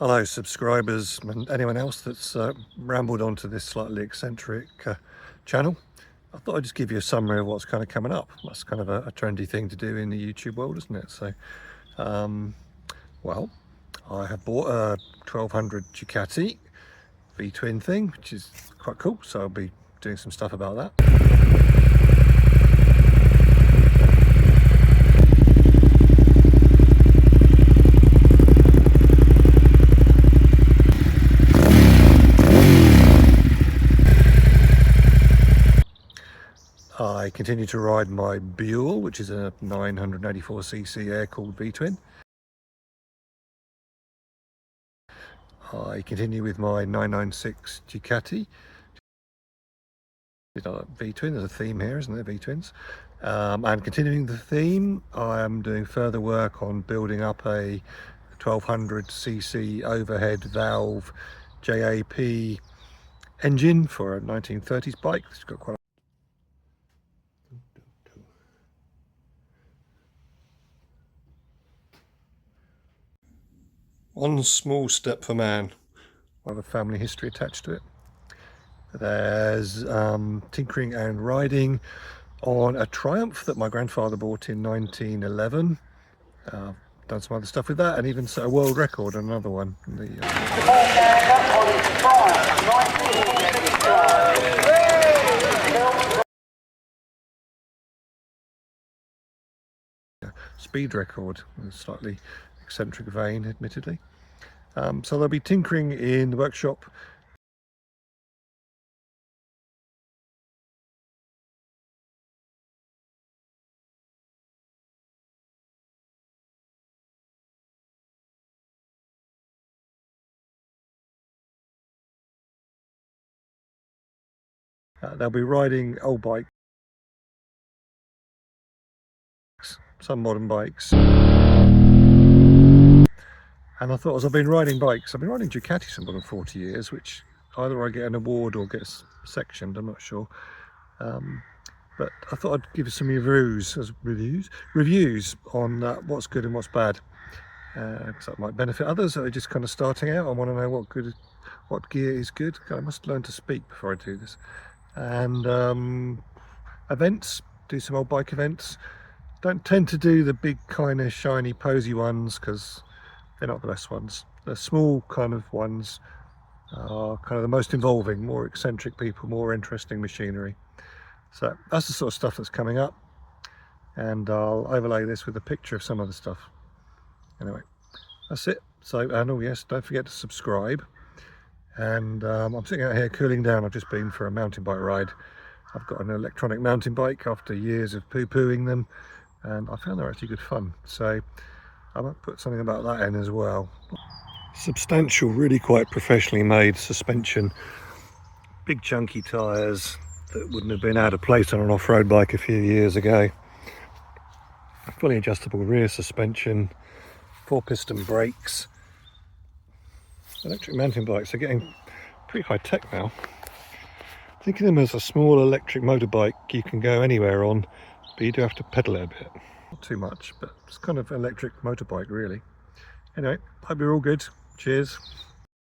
Hello subscribers and anyone else that's rambled onto this slightly eccentric channel. I thought I'd just give you a summary of what's kind of coming up. That's kind of a trendy thing to do in the YouTube world, isn't it? So, well, I have bought a 1200 Ducati V-twin thing, which is quite cool. So I'll be doing some stuff about that. I continue to ride my Buell, which is a 984cc air-cooled V-twin. I continue with my 996 Ducati. V-twin, there's a theme here, isn't there, V-twins? And continuing the theme, I am doing further work on building up a 1200cc overhead valve JAP engine for a 1930s bike. It's got quite one small step for man. I have a family history attached to it. There's tinkering and riding on a Triumph that my grandfather bought in 1911. Done some other stuff with that, and even set a world record on another one. Speed record in a slightly eccentric vein, admittedly. So they'll be tinkering in the workshop. They'll be riding old bikes, some modern bikes. And I thought, as I've been riding bikes, I've been riding Ducatis for more than 40 years, which either I get an award or get sectioned, I'm not sure. But I thought I'd give you some reviews on what's good and what's bad. Because that might benefit others that are just kind of starting out. I want to know what gear is good. I must learn to speak before I do this. And events, do some old bike events. Don't tend to do the big kind of shiny posy ones because they're not the best ones. The small kind of ones are kind of the most involving, more eccentric people, more interesting machinery. So that's the sort of stuff that's coming up, and I'll overlay this with a picture of some of the stuff. Anyway, that's it. So, and oh yes, don't forget to subscribe. And I'm sitting out here cooling down. I've just been for a mountain bike ride. I've got an electronic mountain bike after years of poo-pooing them, and I found they're actually good fun. So I might put something about that in as well. Substantial, really quite professionally made suspension, big chunky tyres that wouldn't have been out of place on an off-road bike a few years ago. Fully adjustable rear suspension, 4-piston brakes. Electric mountain bikes are getting pretty high tech now. Thinking of them as a small electric motorbike you can go anywhere on, but you do have to pedal it a bit. Not too much, but it's kind of electric motorbike really. Anyway, hope you're all good. Cheers.